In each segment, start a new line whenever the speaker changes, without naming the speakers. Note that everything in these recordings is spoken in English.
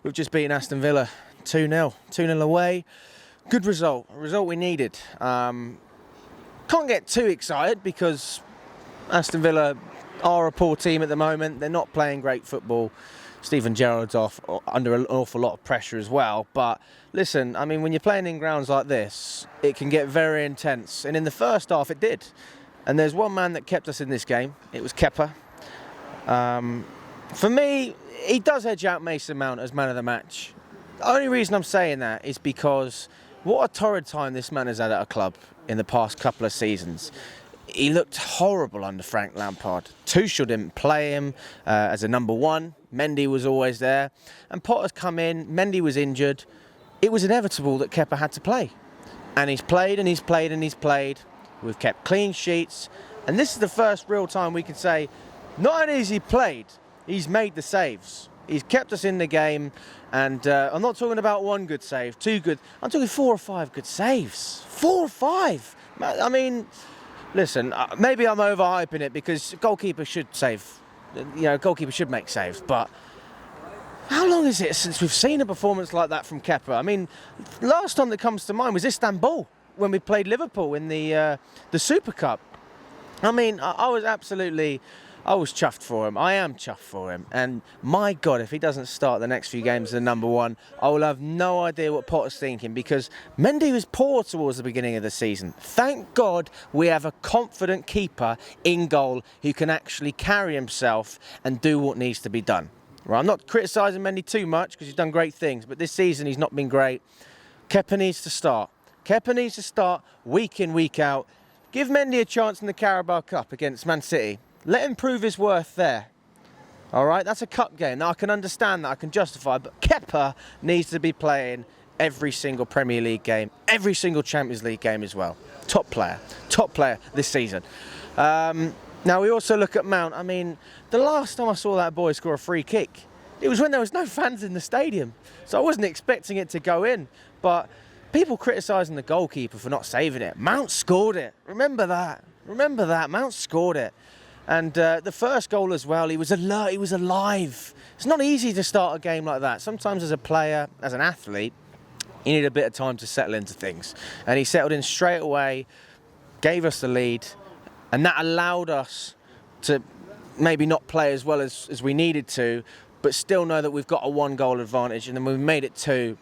We've just beaten Aston Villa 2-0. 2-0 away. Good result. A result we needed. Can't get too excited because Aston Villa are a poor team at the moment. They're not playing great football. Steven Gerrard's off under an awful lot of pressure as well. But listen, I mean, when you're playing in grounds like this, it can get very intense. And in the first half, it did. And there's one man that kept us in this game. It was Kepa. For me, he does edge out Mason Mount as man of the match. The only reason I'm saying that is because what a torrid time this man has had at a club in the past couple of seasons. He looked horrible under Frank Lampard. Tuchel didn't play him as a number one. Mendy was always there. And Potter's come in. Mendy was injured. It was inevitable that Kepa had to play. And he's played and he's played and he's played. We've kept clean sheets. And this is the first real time we can say, not only has he played, he's made the saves. He's kept us in the game. And I'm not talking about one good save, two good. I'm talking 4 or 5 good saves. 4 or 5. I mean, listen, maybe I'm overhyping it because goalkeeper should save. You know, goalkeeper should make saves. But how long is it since we've seen a performance like that from Kepa? I mean, last time that comes to mind was Istanbul when we played Liverpool in the Super Cup. I mean, I was chuffed for him. I am chuffed for him. And my God, if he doesn't start the next few games as the number one, I will have no idea what Potter's thinking because Mendy was poor towards the beginning of the season. Thank God we have a confident keeper in goal who can actually carry himself and do what needs to be done. Right, I'm not criticising Mendy too much because he's done great things, but this season he's not been great. Kepa needs to start. Kepa needs to start week in, week out. Give Mendy a chance in the Carabao Cup against Man City. Let him prove his worth there. All right, that's a cup game. Now, I can understand that, I can justify, but Kepa needs to be playing every single Premier League game, every single Champions League game as well. Top player this season. Now, we also look at Mount. I mean, the last time I saw that boy score a free kick, it was when there was no fans in the stadium. So I wasn't expecting it to go in, but people criticising the goalkeeper for not saving it. Mount scored it. Remember that. Mount scored it. And the first goal as well, he was alert, he was alive. It's not easy to start a game like that. Sometimes as a player, as an athlete, you need a bit of time to settle into things. And he settled in straight away, gave us the lead, and that allowed us to maybe not play as well as we needed to, but still know that we've got a 1-goal advantage, and then we made it 2.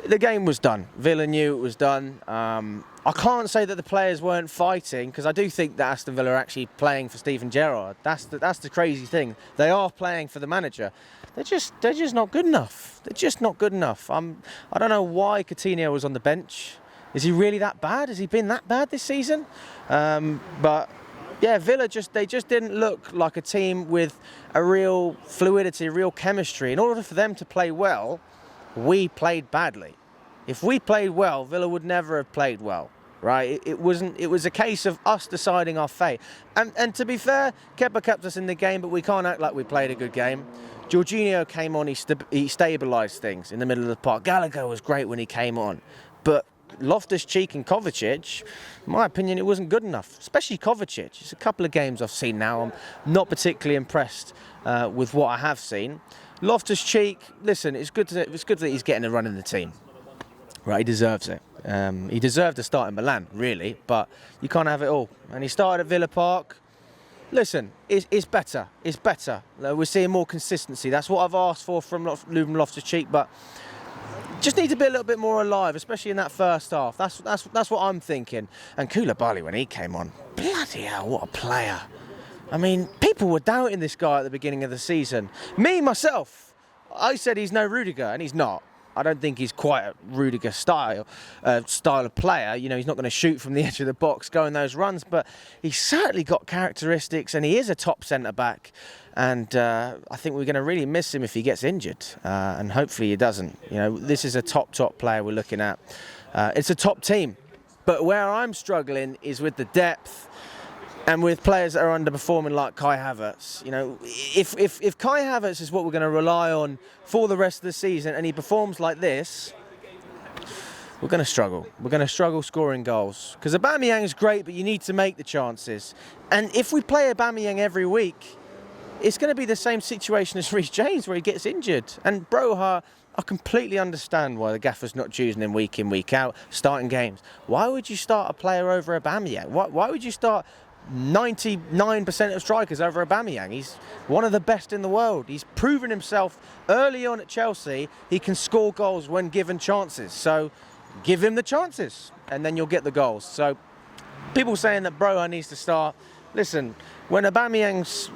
The game was done. Villa knew it was done. I can't say that the players weren't fighting because I do think that Aston Villa are actually playing for Steven Gerrard. That's the crazy thing. They are playing for the manager. They're just not good enough. They're just not good enough. I don't know why Coutinho was on the bench. Is he really that bad? Has he been that bad this season? But yeah, Villa they just didn't look like a team with a real fluidity, real chemistry. In order for them to play well, we played badly. If we played well, Villa would never have played well, right? It was a case of us deciding our fate. And to be fair, Kepa kept us in the game, but we can't act like we played a good game. Jorginho came on, he stabilised things in the middle of the park. Gallagher was great when he came on. But Loftus-Cheek and Kovacic, in my opinion, it wasn't good enough, especially Kovacic. It's a couple of games I've seen now. I'm not particularly impressed with what I have seen. Loftus-Cheek, listen, it's good that he's getting a run in the team. Right, he deserves it. He deserved to start in Milan, really, but you can't have it all. And he started at Villa Park. Listen, it's better. It's better. We're seeing more consistency. That's what I've asked for from Ruben Loftus-Cheek, but just need to be a little bit more alive, especially in that first half. That's what I'm thinking. And Koulibaly, when he came on, bloody hell, what a player. I mean, people were doubting this guy at the beginning of the season. Me, myself, I said he's no Rudiger, and he's not. I don't think he's quite a Rudiger style of player. You know, he's not going to shoot from the edge of the box, go in those runs, but he's certainly got characteristics, and he is a top centre-back. And I think we're going to really miss him if he gets injured, and hopefully he doesn't. You know, this is a top player we're looking at. It's a top team, but where I'm struggling is with the depth and with players that are underperforming like Kai Havertz. You know, if Kai Havertz is what we're going to rely on for the rest of the season and he performs like this, we're going to struggle. We're going to struggle scoring goals. Because Aubameyang is great, but you need to make the chances. And if we play Aubameyang every week, it's going to be the same situation as Reece James where he gets injured. And Broha, I completely understand why the gaffer's not choosing him week in, week out, starting games. Why would you start a player over Aubameyang? Why would you start 99% of strikers over Aubameyang? He's one of the best in the world. He's proven himself early on at Chelsea. He can score goals when given chances. So give him the chances and then you'll get the goals. So people saying that Broha needs to start. Listen, when Aubameyang's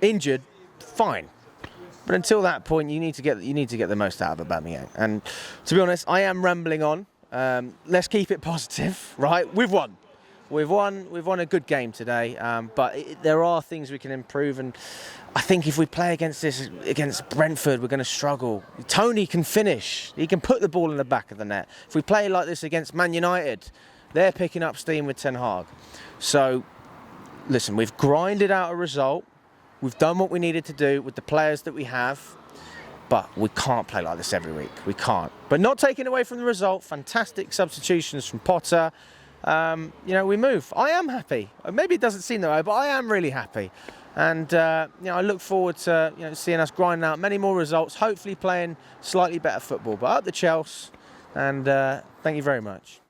injured, fine. But until that point, you need to get the most out of Aubameyang. And to be honest, I am rambling on. Let's keep it positive, right? We've won. We've won a good game today, but there are things we can improve, and I think if we play against Brentford, we're going to struggle. Tony can finish; he can put the ball in the back of the net. If we play like this against Man United, they're picking up steam with Ten Hag. So, listen, we've grinded out a result. We've done what we needed to do with the players that we have, but we can't play like this every week. We can't. But not taking away from the result. Fantastic substitutions from Potter. We move. I am happy. Maybe it doesn't seem that way, but I am really happy. And I look forward to seeing us grinding out many more results, hopefully playing slightly better football. But up the Chelsea, and thank you very much.